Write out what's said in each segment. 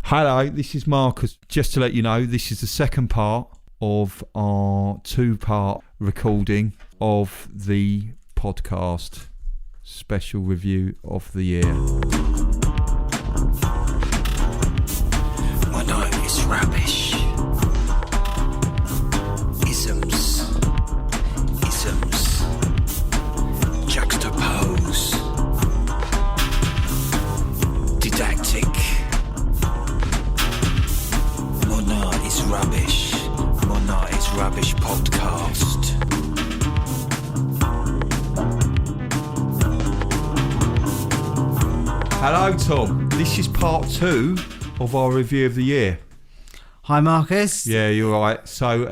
Hello, this is Marcus. Just to let you know, this is the second part of our two-part recording of the podcast special review of the year. My name is Rubbish. Isms. Juxtapose. Didactic. Mona is Rubbish. Mona is Rubbish podcast. Hello, Tom. This is part 2 of our review of the year. Hi, Marcus. Yeah, you're right. So,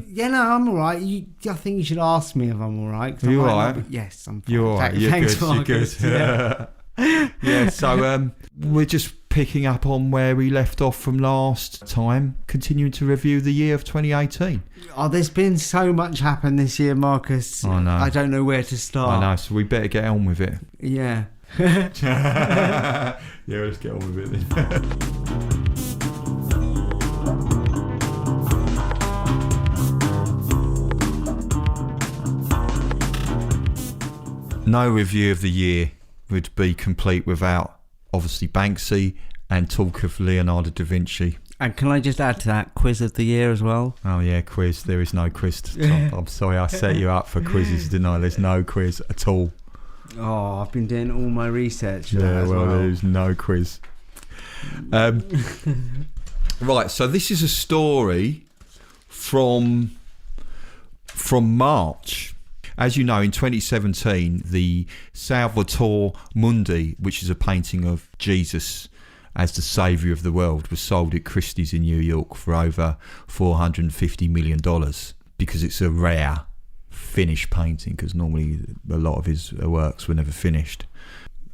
Yeah, no, I'm all right. I think you should ask me if I'm all right. You're all right? Yes, I'm fine. you're all right. You're Thanks, good. You're Marcus. good. Yeah. Yeah. So, we're just picking up on where we left off from last time, continuing to review the year of 2018. Oh, there's been so much happen this year, Marcus. I know. I don't know where to start. I know. So we better get on with it. Yeah. Yeah, let's get on with it then. No review of the year would be complete without, obviously, Banksy and talk of Leonardo da Vinci. And can I just add to that, quiz of the year as well? Oh yeah, quiz. There is no quiz. I'm sorry, I set you up for quizzes, didn't I? There's no quiz at all. Oh, I've been doing all my research. For that Yeah, as well, there's no quiz. Right, so this is a story from March. As you know, in 2017, the Salvator Mundi, which is a painting of Jesus as the saviour of the world, was sold at Christie's in New York for over $450 million because it's a rare finished painting, because normally a lot of his works were never finished.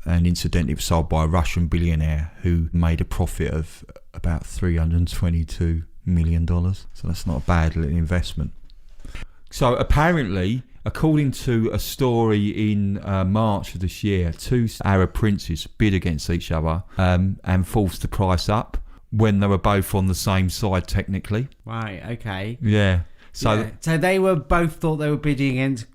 And incidentally, it was sold by a Russian billionaire who made a profit of about $322 million. So that's not a bad little investment. So apparently, according to a story in March of this year, 2 Arab princes bid against each other and forced the price up when they were both on the same side technically. Right, okay. Yeah. So they were both thought they were bidding against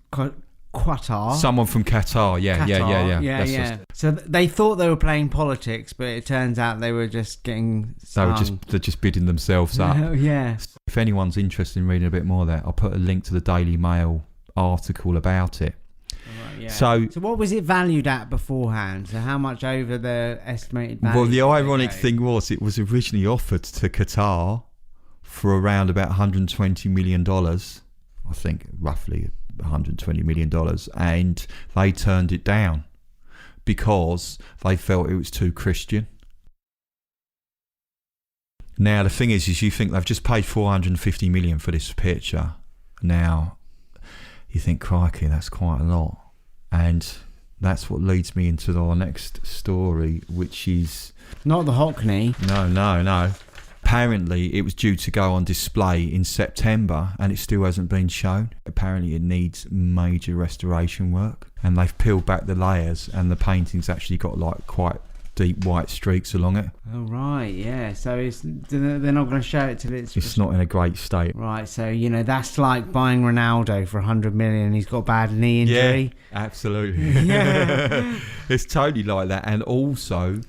Qatar. Someone from Qatar, yeah. Yeah. So they thought they were playing politics, but it turns out they were just getting stung. They're just bidding themselves up. Yeah. If anyone's interested in reading a bit more of that, I'll put a link to the Daily Mail article about it. Right, yeah. So what was it valued at beforehand? So how much over the estimated value? Well, the ironic thing was it was originally offered to Qatar for around about $120 million, I think roughly $120 million, and they turned it down because they felt it was too Christian. Now the thing is you think they've just paid $450 million for this picture. Now you think, crikey, that's quite a lot. And that's what leads me into our next story, which is... Not the Hockney. No. Apparently, it was due to go on display in September, and it still hasn't been shown. Apparently, it needs major restoration work. And they've peeled back the layers, and the painting's actually got like quite deep white streaks along it. Oh, right, yeah. So they're not going to show it till it's not in a great state. Right, so, that's like buying Ronaldo for $100 million. He's got a bad knee injury. Yeah, absolutely. Yeah. It's totally like that. And also,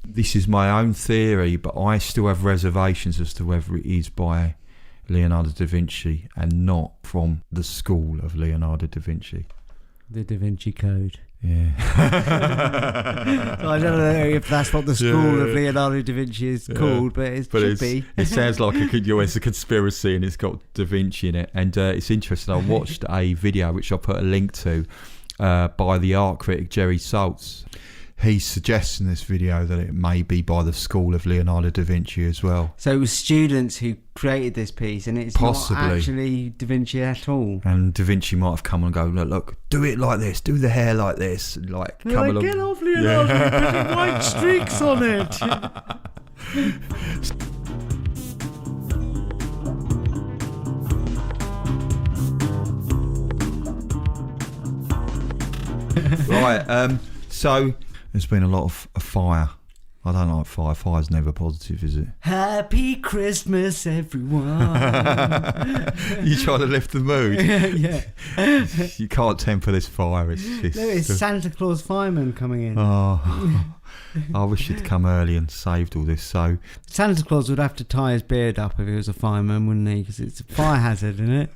this is my own theory, but I still have reservations as to whether it is by Leonardo da Vinci and not from the school of Leonardo da Vinci. The Da Vinci Code. Yeah. So I don't know if that's what the school of Leonardo da Vinci is called, but it should be. It sounds like it's a conspiracy and it's got Da Vinci in it. And it's interesting. I watched a video, which I'll put a link to, by the art critic Jerry Saltz. He suggests in this video that it may be by the school of Leonardo da Vinci as well. So it was students who created this piece, and it's Possibly. not actually Da Vinci at all. And Da Vinci might have come and go, look, do it like this, do the hair like this, like They're come like, along. get off, Leonardo, you're putting white streaks on it. Right, so there's been a lot of fire I don't like fire. Fire's never positive, is it? Happy Christmas, everyone. You trying to lift the mood? Yeah. You can't temper this fire. It's Santa Claus fireman coming in. Oh, I wish you'd come early and saved all this. So Santa Claus would have to tie his beard up if he was a fireman, wouldn't he? Because it's a fire hazard, isn't it?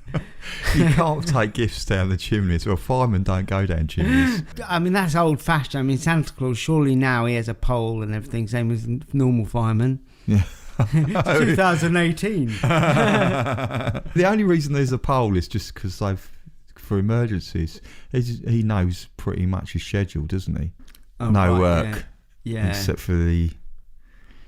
you can't take gifts down the chimneys. Well, firemen don't go down chimneys. I mean, that's old-fashioned. I mean, Santa Claus, surely now he has a pole and everything, same as normal firemen. Yeah. It's 2018. The only reason there's a pole is just because for emergencies. He knows pretty much his schedule, doesn't he? Oh, no right, work. Yeah. Except for the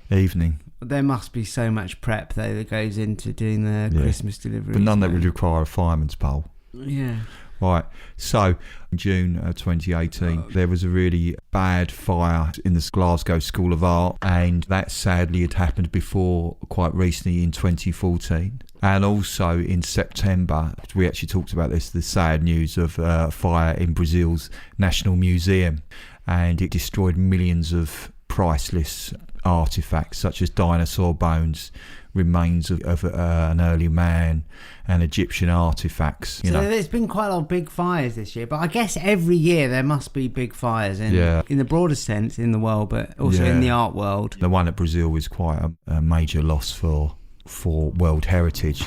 evening. There must be so much prep though that goes into doing the Christmas delivery. But none that would require a fireman's pole. Yeah. Right, so in June 2018, there was a really bad fire in the Glasgow School of Art, and that sadly had happened before, quite recently in 2014. And also in September, we actually talked about this, the sad news of fire in Brazil's National Museum, and it destroyed millions of priceless artefacts such as dinosaur bones, remains of an early man, and Egyptian artefacts. So there's been quite a lot of big fires this year, but I guess every year there must be big fires in the broader sense in the world, but also in the art world. The one at Brazil was quite a major loss for World Heritage.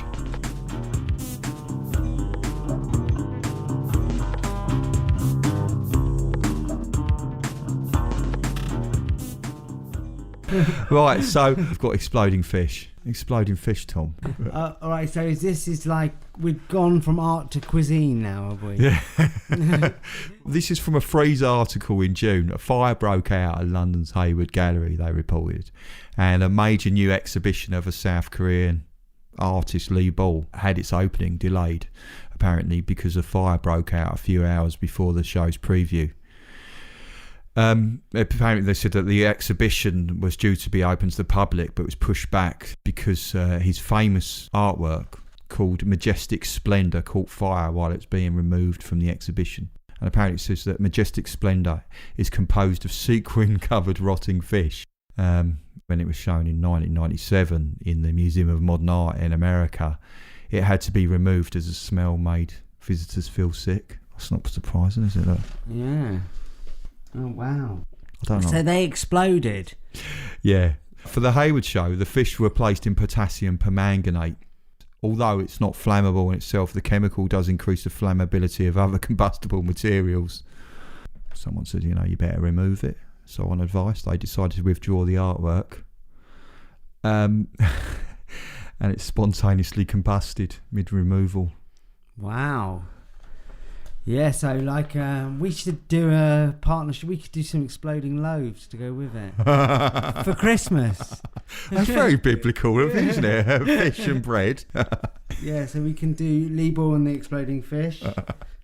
Right, so we've got exploding fish, Tom. All right, so this is like we've gone from art to cuisine now, have we? Yeah. This is from a Frieze article in June. A fire broke out at London's Hayward Gallery, they reported, and a major new exhibition of a South Korean artist, Lee Ball, had its opening delayed, apparently because a fire broke out a few hours before the show's preview. Apparently they said that the exhibition was due to be open to the public but was pushed back because his famous artwork called Majestic Splendor caught fire while it's being removed from the exhibition. And apparently it says that Majestic Splendor is composed of sequin covered rotting fish. When it was shown in 1997 in the Museum of Modern Art in America, it had to be removed as the smell made visitors feel sick. That's not surprising, is it? Yeah. Oh, wow. I don't know. So they exploded? Yeah. For the Hayward show, the fish were placed in potassium permanganate. Although it's not flammable in itself, the chemical does increase the flammability of other combustible materials. Someone said, you better remove it. So on advice, they decided to withdraw the artwork. And it spontaneously combusted mid-removal. Wow. Yeah, so we should do a partnership. We could do some exploding loaves to go with it for Christmas. That's very biblical, isn't it? Fish and bread. Yeah, so we can do Lee Ball and the exploding fish.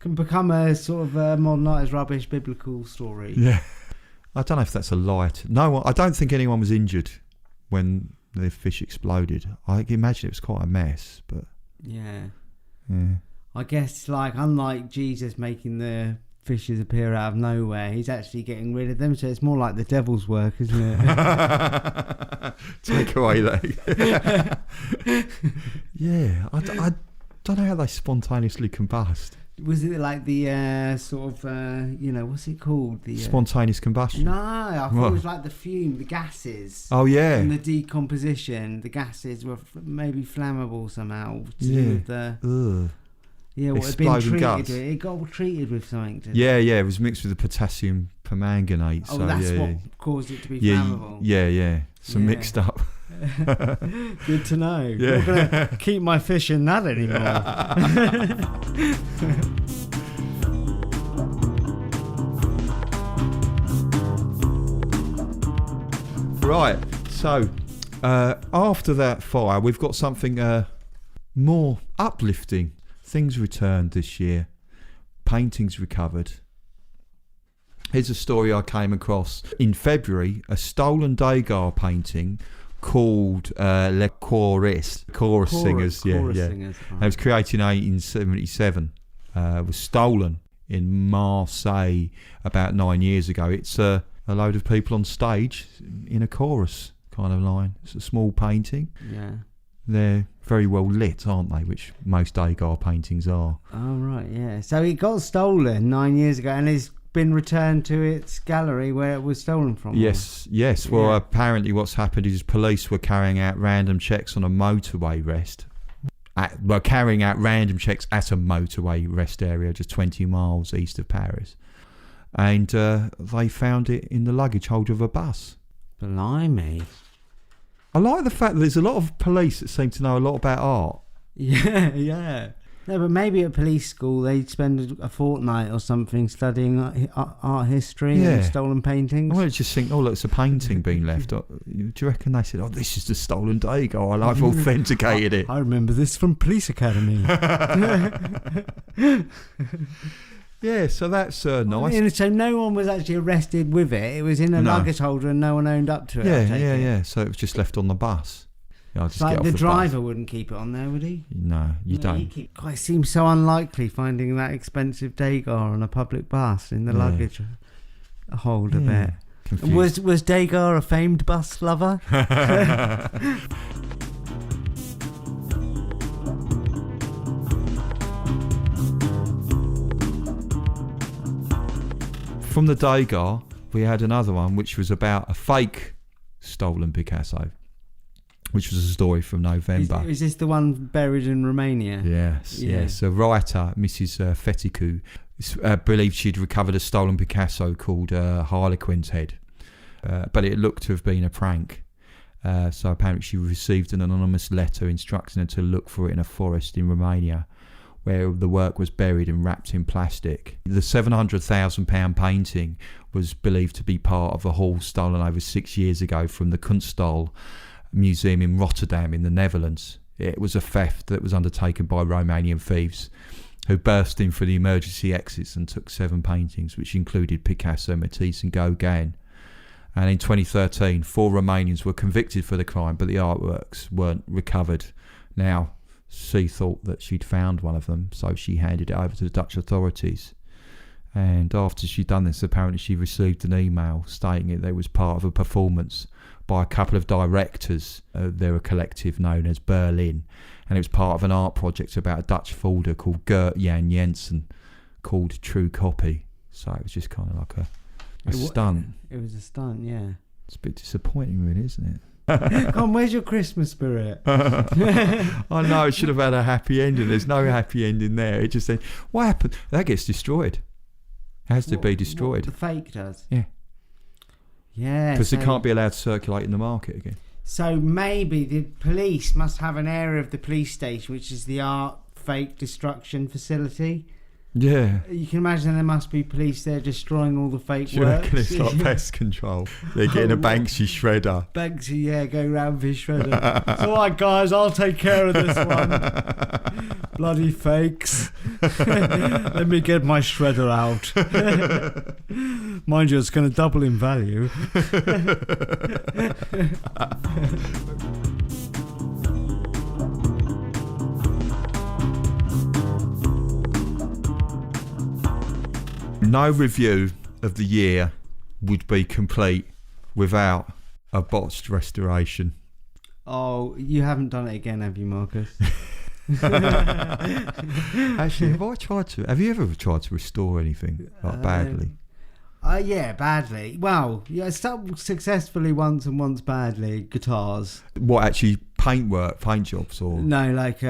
Can become a sort of modern art is rubbish biblical story. Yeah, I don't know if that's a light. No, I don't think anyone was injured when the fish exploded. I imagine it was quite a mess, but yeah. Yeah. I guess, unlike Jesus making the fishes appear out of nowhere, he's actually getting rid of them, so it's more like the devil's work, isn't it? Take away that. Yeah, I don't know how they spontaneously combust. Was it like the sort of, what's it called? The spontaneous combustion? No, I thought it was like the fume, the gases. Oh, yeah. And the decomposition, the gases were maybe flammable somehow. To do with the... Ugh. Yeah, what had been treated with. It got treated with something. It was mixed with the potassium permanganate. Oh, so that's what caused it to be flammable. Yeah. So mixed up. Good to know. Yeah. I'm not going to keep my fish in that anymore. Right, so after that fire, we've got something more uplifting. Things returned this year. Paintings recovered. Here's a story I came across. In February, a stolen Degas painting called Les Chorus Singers. Right. It was created in 1877. Was stolen in Marseille about 9 years ago. It's a a load of people on stage in a chorus kind of line. It's a small painting. Yeah. They're very well lit, aren't they? Which most Degas paintings are. Oh, right, yeah. So it got stolen 9 years ago and has been returned to its gallery where it was stolen from. Yes. Well, apparently what's happened is police were carrying out random checks on a motorway rest. Carrying out random checks at a motorway rest area just 20 miles east of Paris. And they found it in the luggage holder of a bus. Blimey. I like the fact that there's a lot of police that seem to know a lot about art. Yeah. No, but maybe at police school they'd spend a fortnight or something studying art history and stolen paintings. I just think, look, it's a painting being left. Do you reckon they said, this is the stolen Degas, I've authenticated it? I remember this from Police Academy. Yeah, so that's nice. And so no one was actually arrested with it. It was in a luggage holder and no one owned up to it. Yeah. So it was just left on the bus. Yeah, just like get off the driver bus. Wouldn't keep it on there, would he? No, you don't. It seems so unlikely finding that expensive Degas on a public bus in the luggage holder bit. Confused. Was Degas a famed bus lover? From the Degas, we had another one which was about a fake stolen Picasso, which was a story from November. Is this the one buried in Romania? Yes. A writer, Mrs. Feticu, believed she'd recovered a stolen Picasso called Harlequin's Head, but it looked to have been a prank. So apparently she received an anonymous letter instructing her to look for it in a forest in Romania, where the work was buried and wrapped in plastic. The £700,000 painting was believed to be part of a haul stolen over 6 years ago from the Kunsthal Museum in Rotterdam in the Netherlands. It was a theft that was undertaken by Romanian thieves who burst in through the emergency exits and took 7 paintings, which included Picasso, Matisse and Gauguin. And in 2013, 4 Romanians were convicted for the crime, but the artworks weren't recovered. Now, she thought that she'd found one of them, so she handed it over to the Dutch authorities. And after she'd done this, apparently she received an email stating that it was part of a performance by a couple of directors. They're a collective known as Berlin, and it was part of an art project about a Dutch folder called Gert Jan Jensen called True Copy. So it was just kind of like a stunt. It was a stunt, yeah. It's a bit disappointing, really, isn't it? Come on, where's your Christmas spirit? I know, it should have had a happy ending. There's no happy ending there. It just said, what happened? That gets destroyed. It has to be destroyed. What the fake does? Yeah. Yeah. Because it can't be allowed to circulate in the market again. So maybe the police must have an area of the police station which is the art fake destruction facility. Yeah. You can imagine there must be police there destroying all the fake Do you works. reckon it's like pest control? They're getting a Banksy shredder. Banksy, yeah, go round for his shredder. It's all right, guys, I'll take care of this one. Bloody fakes. Let me get my shredder out. Mind you, it's going to double in value. No review of the year would be complete without a botched restoration. Oh, you haven't done it again, have you, Marcus? Actually, have you ever tried to restore anything like badly? Yeah, badly. Well, yeah, successfully once and once badly. Guitars. What, actually paint jobs or? No, like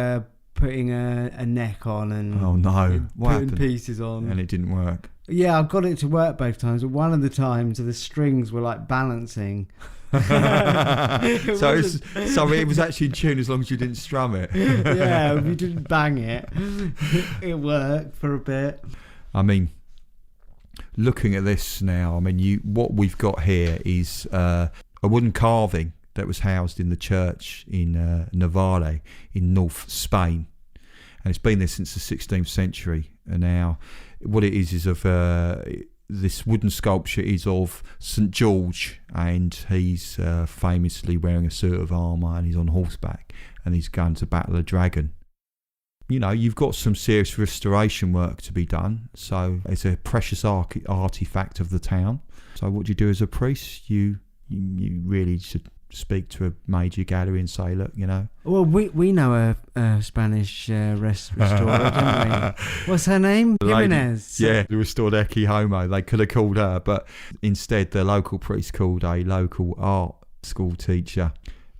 putting a neck on and oh no, what putting happened? Pieces on, and it didn't work. Yeah, I've got it to work both times, but one of the times the strings were like balancing. So it was actually in tune as long as you didn't strum it. Yeah, if you didn't bang it, it worked for a bit. I mean, looking at this now, I mean, what we've got here is a wooden carving that was housed in the church in Navarre in North Spain, and it's been there since the 16th century. And now, what it is of this wooden sculpture is of St George, and he's famously wearing a suit of armour, and he's on horseback, and he's going to battle a dragon. you've got some serious restoration work to be done. So it's a precious artifact of the town. So what do you do as a priest? You really should speak to a major gallery and say, look, Well, we know a Spanish restorer, don't we? What's her name? Jimenez. Yeah, the restored Ecce Homo. They could have called her, but instead the local priest called a local art school teacher.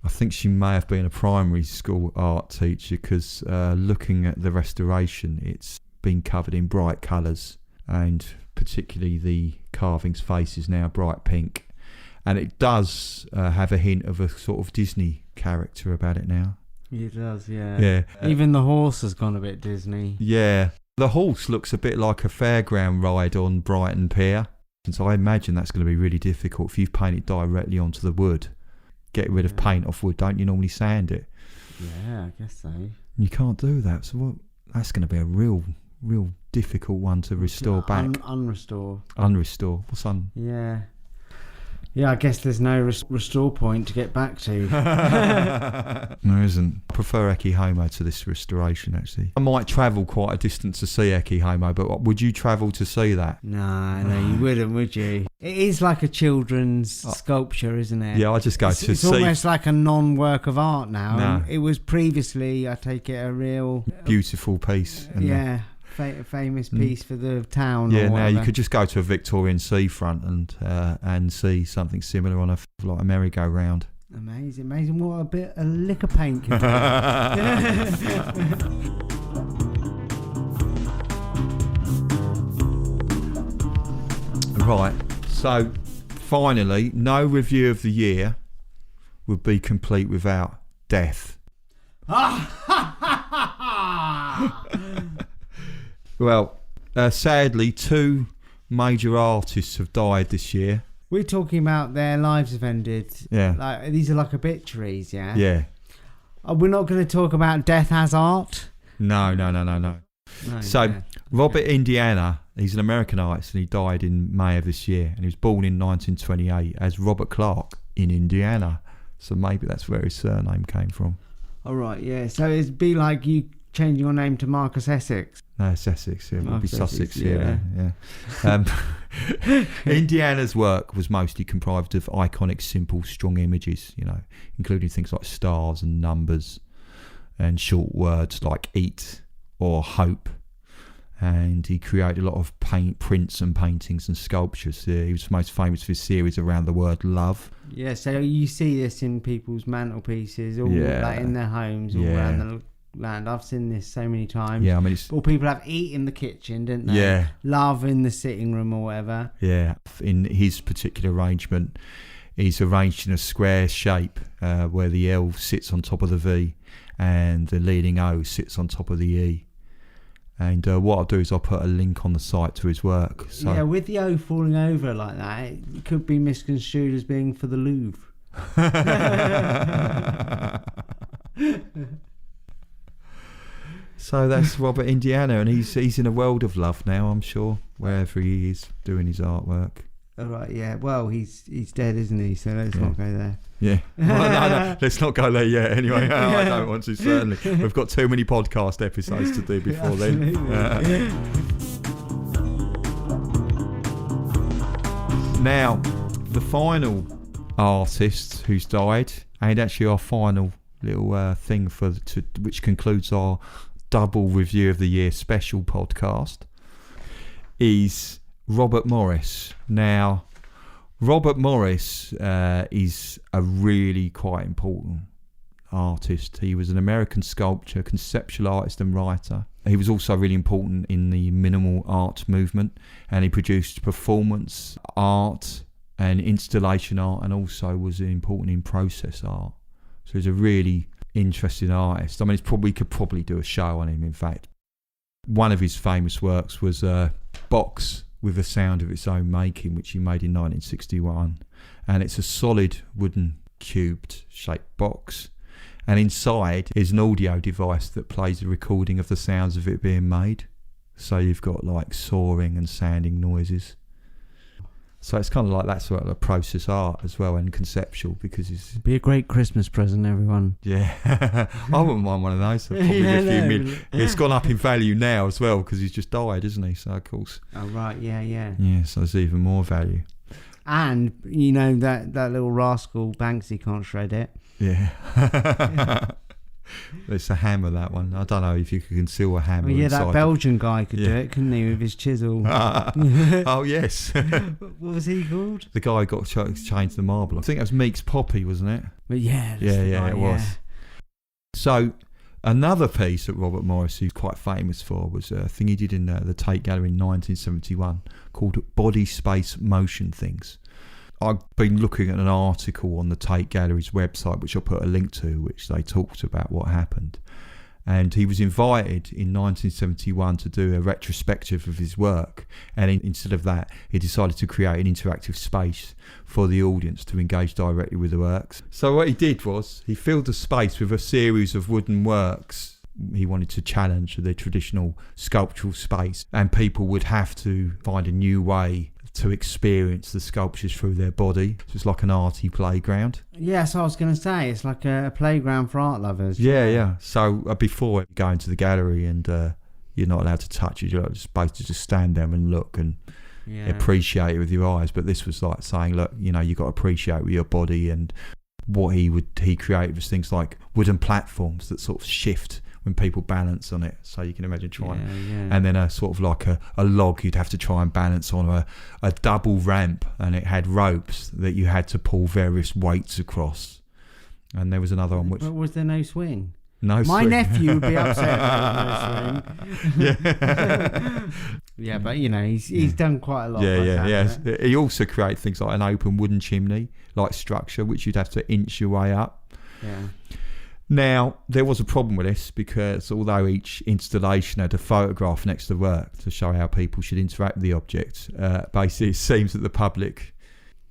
I think she may have been a primary school art teacher, because looking at the restoration, it's been covered in bright colours, and particularly the carving's face is now bright pink. And it does have a hint of a sort of Disney character about it now. It does, yeah. Yeah. Even the horse has gone a bit Disney. Yeah. The horse looks a bit like a fairground ride on Brighton Pier. And so I imagine that's going to be really difficult if you've painted directly onto the wood. Get rid of paint off wood, don't you normally sand it? Yeah, I guess so. You can't do that. So that's going to be a real difficult one to restore back. Unrestore. Unrestore. What's on? Yeah. Yeah, I guess there's no restore point to get back to. There isn't. I prefer Ecce Homo to this restoration, actually. I might travel quite a distance to see Ecce Homo, but would you travel to see that? No, you wouldn't, would you? It is like a children's sculpture, isn't it? Yeah, I just go to see. It's almost like a non-work of art now. No. It was previously, I take it, a real... beautiful piece. Yeah. Famous piece for the town. Yeah, or now you could just go to a Victorian seafront and see something similar on a merry-go-round. Amazing. What a lick of paint can do. Right, so finally, no review of the year would be complete without death. Well, sadly, 2 major artists have died this year. We're talking about their lives have ended. Yeah. Like, these are like obituaries, yeah? Yeah. We're not going to talk about death as art? No. So, yeah. Robert Indiana, he's an American artist, and he died in May of this year. And he was born in 1928 as Robert Clark in Indiana. So maybe that's where his surname came from. All right, yeah. So it'd be like you changing your name to Marcus Essex. No, it's Essex. It would be Sussex. Yeah. Indiana's work was mostly comprised of iconic, simple, strong images, including things like stars and numbers and short words like eat or hope. And he created a lot of prints and paintings and sculptures. He was most famous for his series around the word love. Yeah, so you see this in people's mantelpieces, all like in their homes, all around the land. I've seen this so many times. Yeah, I mean, all people have eat in the kitchen, didn't they? Yeah. Love in the sitting room or whatever. Yeah. In his particular arrangement, he's arranged in a square shape where the L sits on top of the V and the leading O sits on top of the E. And what I'll do is I'll put a link on the site to his work. So. Yeah, with the O falling over like that, it could be misconstrued as being for the Louvre. So that's Robert Indiana, and he's in a world of love now, I'm sure, wherever he is doing his artwork. All right, yeah. Well, he's dead, isn't he? So let's not go there. Yeah. Well, no, let's not go there yet. Anyway, I don't want to, certainly. We've got too many podcast episodes to do before then. Now, the final artist who's died, and actually our final little thing which concludes our double review of the year special podcast, is Robert Morris. Now, Robert Morris is a really quite important artist. He was an American sculptor, conceptual artist and writer. He was also really important in the minimal art movement, and he produced performance art and installation art, and also was important in process art. So he's a really interesting artist. I mean, we could probably do a show on him, in fact. One of his famous works was a box with a sound of its own making, which he made in 1961. And it's a solid wooden cubed shaped box. And inside is an audio device that plays a recording of the sounds of it being made. So you've got like sawing and sanding noises. So it's kind of like that sort of process art as well, and conceptual, because it's... Be a great Christmas present, everyone. Yeah. I wouldn't mind one of those. Probably a few million. It's gone up in value now as well, because he's just died, isn't he? So, of course... Oh, right, yeah. Yeah, so there's even more value. And, you know, that little rascal Banksy can't shred it. Yeah. It's a hammer, that one. I don't know if you could conceal a hammer. Well, yeah, that inside Belgian guy could do it, couldn't he, with his chisel? Oh, yes. What was he called? The guy got changed the marble. I think that was Meek's Poppy, wasn't it? But yeah, it was. So another piece that Robert Morris is quite famous for was a thing he did in the Tate Gallery in 1971 called Body Space Motion Things. I've been looking at an article on the Tate Gallery's website, which I'll put a link to, which they talked about what happened. And he was invited in 1971 to do a retrospective of his work. And instead of that, he decided to create an interactive space for the audience to engage directly with the works. So what he did was he filled the space with a series of wooden works. He wanted to challenge the traditional sculptural space, and people would have to find a new way to experience the sculptures through their body. So it's like an arty playground. Yeah, so I was going to say, it's like a playground for art lovers. Yeah. So before going to the gallery, and you're not allowed to touch it, you're supposed to just stand there and look and appreciate it with your eyes. But this was like saying, look, you know, you've got to appreciate it with your body. And what he created was things like wooden platforms that sort of shift when people balance on it. So you can imagine trying, and then a sort of like a log you'd have to try and balance on, a double ramp, and it had ropes that you had to pull various weights across. And there was another one which... But was there no swing? No My swing. nephew would be upset about no swing. Yeah. Yeah, but you know, he's done quite a lot. Yeah. He also created things like an open wooden chimney like structure, which you'd have to inch your way up. Yeah. Now, there was a problem with this, because although each installation had a photograph next to the work to show how people should interact with the object, basically it seems that the public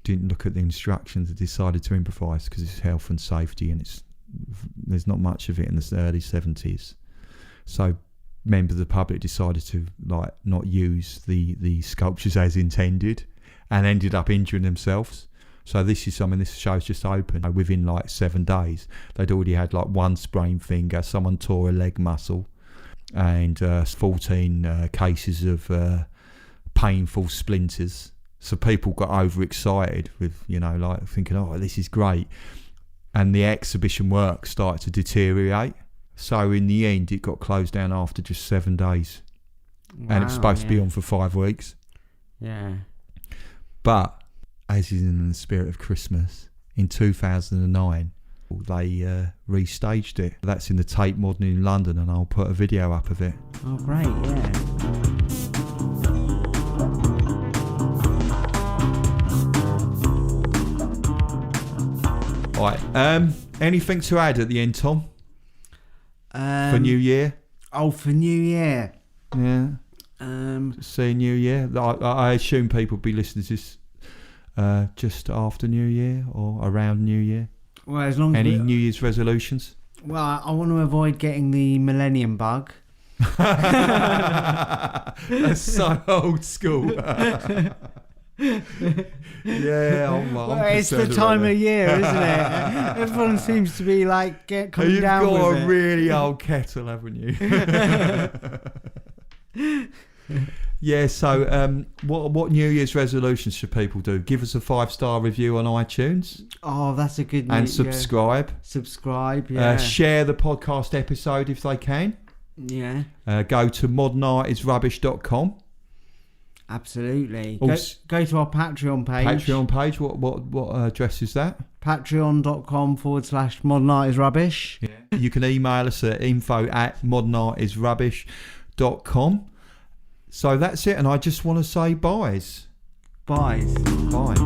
didn't look at the instructions and decided to improvise, because it's health and safety, and there's not much of it in the early 70s. So members of the public decided to not use the sculptures as intended, and ended up injuring themselves. So this show's just opened. Within 7 days, they'd already had one sprained finger, someone tore a leg muscle, and 14 cases of painful splinters. So people got overexcited with, thinking, oh, this is great. And the exhibition work started to deteriorate. So in the end, it got closed down after just 7 days. Wow, and it was supposed to be on for 5 weeks. Yeah. But as is in the spirit of Christmas, in 2009, they restaged it. That's in the Tate Modern in London, and I'll put a video up of it. Oh, great, yeah. Right, anything to add at the end, Tom? For New Year? Oh, for New Year. Yeah. See New Year. I assume people will be listening to this just after New Year or around New Year. Well, as long as New Year's resolutions? Well, I want to avoid getting the millennium bug. That's so old school. Yeah, it's the time of year, isn't it? Everyone seems to be coming down with it. You've got a really old kettle, haven't you? Yeah, so what New Year's resolutions should people do? Give us a 5-star review on iTunes. Oh, that's a good And subscribe. Subscribe, yeah. Share the podcast episode if they can. Yeah. Go to modernartisrubbish.com. Absolutely. Go to our Patreon page. Patreon page. What address is that? Patreon.com/modernartisrubbish. Yeah. You can email us at info@modernartisrubbish.com. So that's it, and I just want to say byes. Bye. Bye.